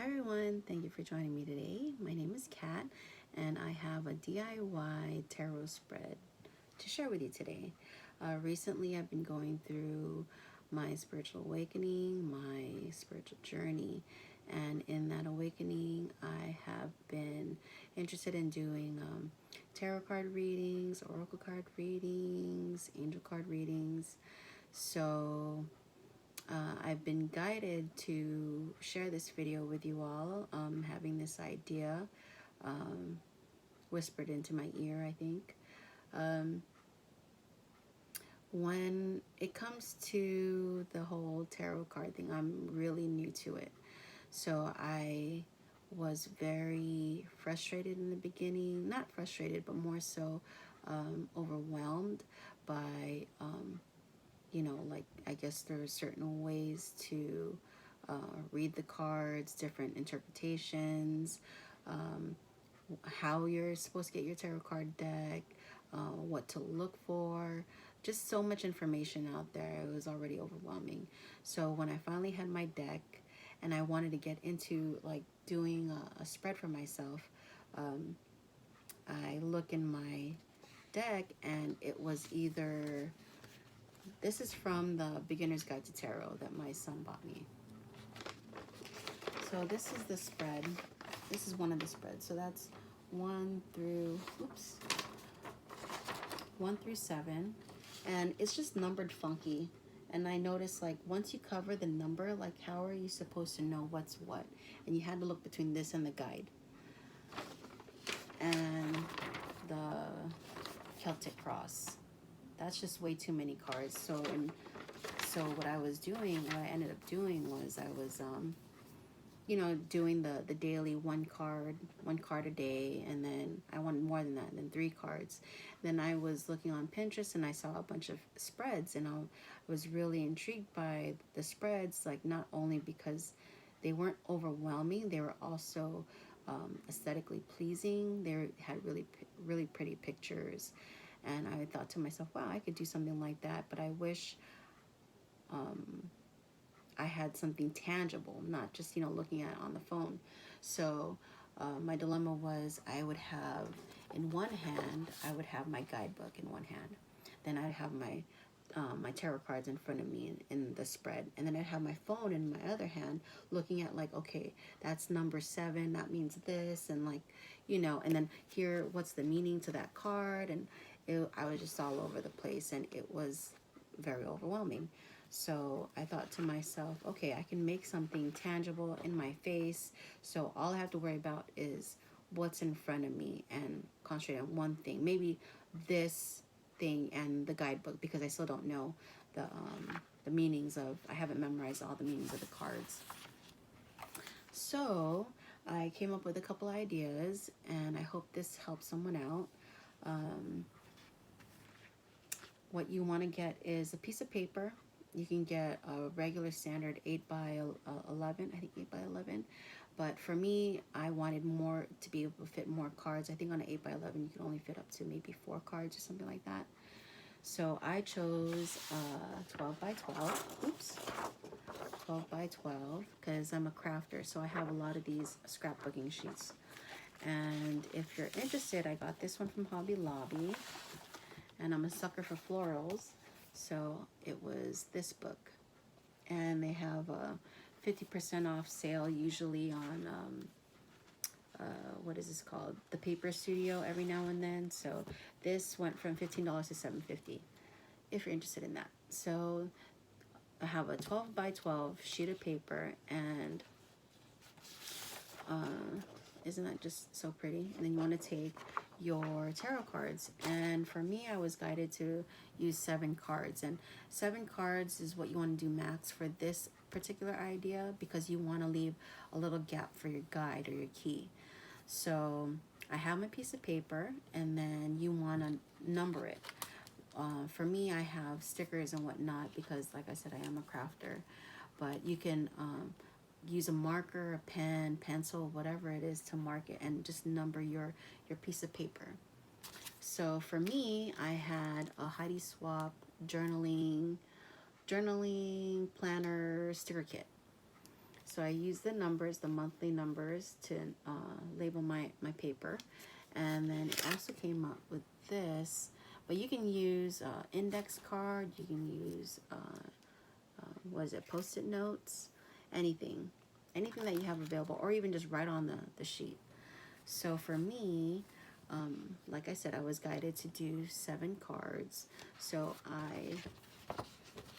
Hi everyone, thank you for joining me today. My name is Kat and I have a DIY tarot spread to share with you today. Recently I've been going through my spiritual awakening, my spiritual journey, and in that awakening I have been interested in doing tarot card readings, oracle card readings, angel card readings. So I've been guided to share this video with you all, having this idea um, whispered into my ear, I think. Um, when it comes to the whole tarot card thing, I'm really new to it. So I was very frustrated in the beginning, not frustrated, but more so overwhelmed by like I guess there are certain ways to read the cards, different interpretations, um, how you're supposed to get your tarot card deck, what to look for. Just so much information out there. It was already overwhelming. So when I finally had my deck and I wanted to get into like doing a spread for myself, um, I look in my deck and it was either this is from the Beginner's Guide to Tarot that my son bought me. So this is the spread. This is one of the spreads. So that's 1 through 7. And it's just numbered funky. And I noticed like once you cover the number, like how are you supposed to know what's what? And you had to look between this and the guide. And the Celtic Cross. That's just way too many cards. So what I was doing, what I ended up doing was I was doing the daily one card a day, and then I wanted more than that, than 3 cards. Then I was looking on Pinterest and I saw a bunch of spreads, and I was really intrigued by the spreads, like not only because they weren't overwhelming, they were also aesthetically pleasing. They had really pretty pictures, and I thought to myself, wow, I could do something like that, but I wish I had something tangible, not just, looking at it on the phone. So my dilemma was I would have, in one hand, I would have my guidebook in one hand. Then I'd have my tarot cards in front of me in the spread. And then I'd have my phone in my other hand looking at like, okay, that's number 7. That means this. And like, and then here, what's the meaning to that card? And I was just all over the place, and it was very overwhelming. So I thought to myself, okay, I can make something tangible in my face. So all I have to worry about is what's in front of me and concentrate on one thing. Maybe this thing and the guidebook, because I still don't know the meanings of, I haven't memorized all the meanings of the cards. So I came up with a couple ideas, and I hope this helps someone out. What you want to get is a piece of paper. You can get a regular standard 8 by 11, I think 8 by 11. But for me, I wanted more to be able to fit more cards. I think on an 8 by 11, you can only fit up to maybe 4 cards or something like that. So I chose 12 by 12. Oops. 12 by 12 because I'm a crafter. So I have a lot of these scrapbooking sheets. And if you're interested, I got this one from Hobby Lobby. And I'm a sucker for florals. So it was this book. And they have a 50% off sale usually on, what is this called? The Paper Studio every now and then. So this went from $15 to $7.50 if you're interested in that. So I have a 12 by 12 sheet of paper, and isn't that just so pretty? And then you want to take your tarot cards, and for me, I was guided to use 7 cards, and 7 cards is what you want to do max for this particular idea, because you want to leave a little gap for your guide or your key. So I have my piece of paper, and then you want to number it. For me, I have stickers and whatnot because, like I said, I am a crafter. But you can use a marker, a pen, pencil, whatever it is to mark it, and just number your piece of paper. So for me, I had a Heidi Swapp journaling planner sticker kit. So I use the numbers, the monthly numbers, to label my paper. And then it also came up with this, but you can use index card, you can use, what is it, Post-it notes, anything that you have available, or even just write on the sheet. So for me, like I said, I was guided to do 7 cards. So I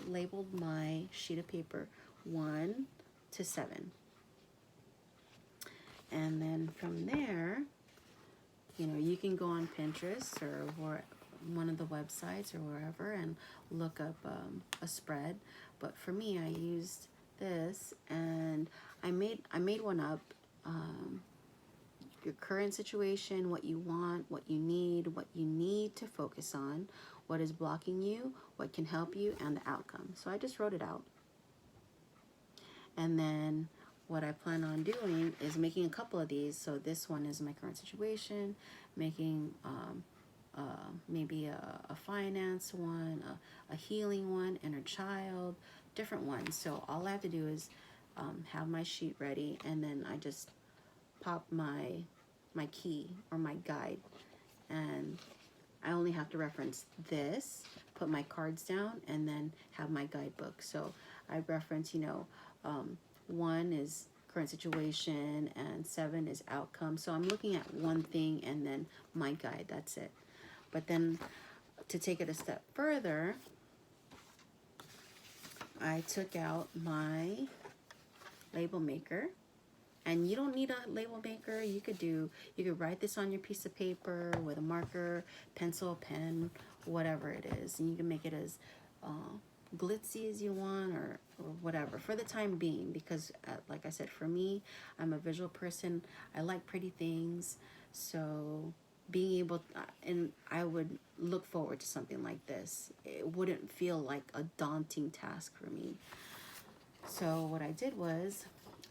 labeled my sheet of paper 1 to 7. And then from there, you know, you can go on Pinterest or one of the websites or wherever and look up a spread. But for me, I used this, and I made one up. Your current situation, what you want, what you need to focus on, what is blocking you, what can help you, and the outcome. So I just wrote it out. And then what I plan on doing is making a couple of these. So this one is my current situation, making maybe a finance one, a healing one, inner child, different ones. So all I have to do is have my sheet ready, and then I just pop my key or my guide, and I only have to reference this, put my cards down, and then have my guidebook. So I reference, you know, 1 is current situation and 7 is outcome. So I'm looking at one thing and then my guide, that's it. But then to take it a step further, I took out my label maker. And you don't need a label maker. You could write this on your piece of paper with a marker, pencil, pen, whatever it is. And you can make it as glitzy as you want, or whatever for the time being, because like I said, for me, I'm a visual person. I like pretty things. So being able and I would look forward to something like this. It wouldn't feel like a daunting task for me. So what I did was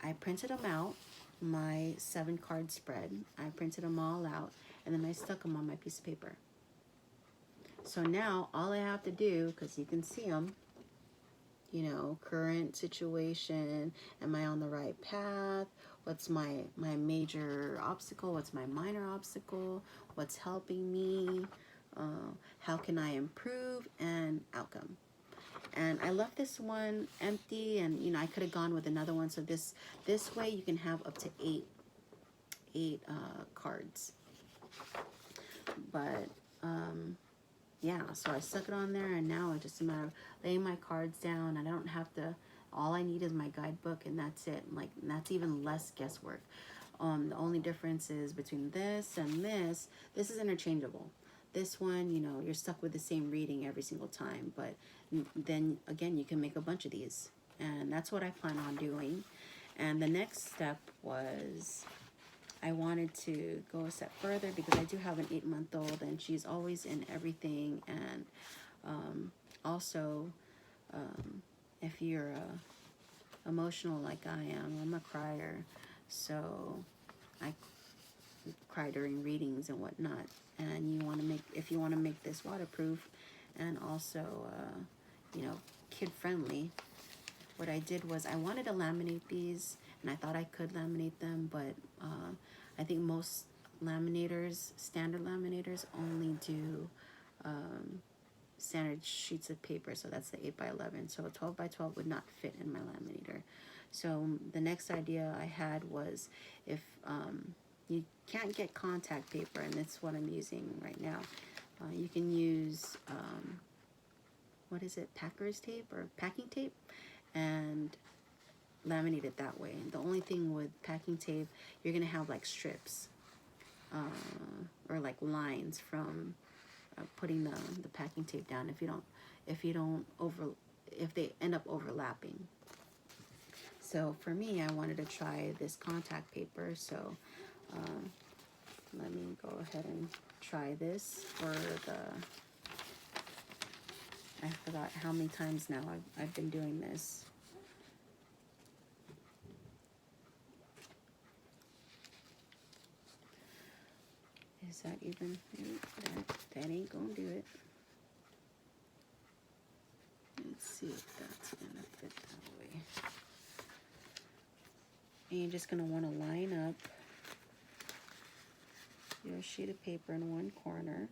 I printed them out, my 7 card spread. I printed them all out, and then I stuck them on my piece of paper. So now all I have to do, because you can see them, you know, current situation, am I on the right path? What's my major obstacle? What's my minor obstacle? What's helping me? How can I improve? And outcome. And I left this one empty, and you know, I could have gone with another one. So this way you can have up to 8 cards. But yeah, so I stuck it on there, and now it's just a matter of laying my cards down. I don't have to. All I need is my guidebook, and that's it. Like, and that's even less guesswork. The only difference is between this and this. This is interchangeable. This one, you know, you're stuck with the same reading every single time, but then again, you can make a bunch of these, and that's what I plan on doing. And the next step was I wanted to go a step further, because I do have an 8-month-old, and she's always in everything. And also, if you're emotional like I am, I'm a crier, so I cry during readings and whatnot. And you want to if you want to make this waterproof and also you know, kid friendly, what I did was I wanted to laminate these, and I thought I could laminate them, but I think most standard laminators only do standard sheets of paper. So that's the 8x11. So a 12x12 would not fit in my laminator. So the next idea I had was, if you can't get contact paper, and that's what I'm using right now, you can use what is it, Packer's tape or packing tape, and laminate it that way. The only thing with packing tape, you're gonna have like strips or like lines from putting the packing tape down if they end up overlapping. So for me, I wanted to try this contact paper. So let me go ahead and try this for I forgot how many times now I've been doing this. Is that even, that ain't gonna do it. Let's see if that's gonna fit that way. And you're just going to want to line up your sheet of paper in one corner.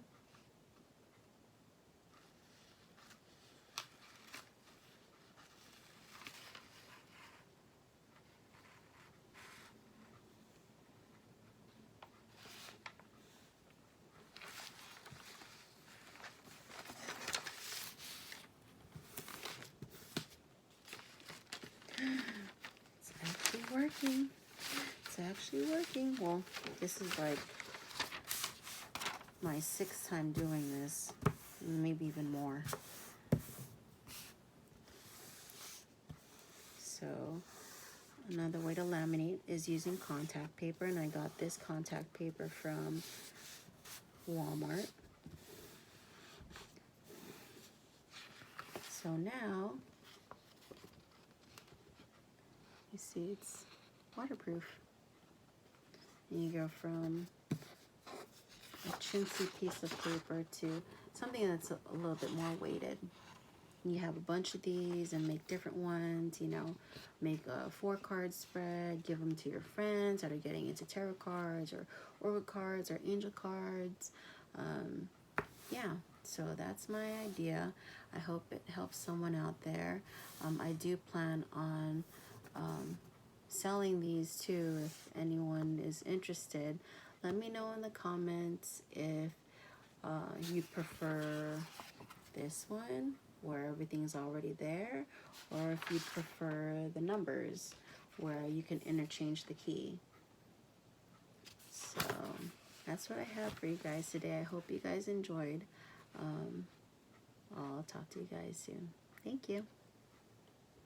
It's actually working. It's actually working. Well, this is like my 6th time doing this, maybe even more. So another way to laminate is using contact paper, and I got this contact paper from Walmart. So now, you see it's waterproof. And you go from a chintzy piece of paper to something that's a little bit more weighted. You have a bunch of these and make different ones, you know, make a 4-card spread, give them to your friends that are getting into tarot cards or oracle cards or angel cards. Yeah, so that's my idea. I hope it helps someone out there. I do plan on selling these too if anyone is interested. Let me know in the comments if you prefer this one where everything's already there, or if you prefer the numbers where you can interchange the key. So that's what I have for you guys today. I hope you guys enjoyed. I'll talk to you guys soon. Thank you.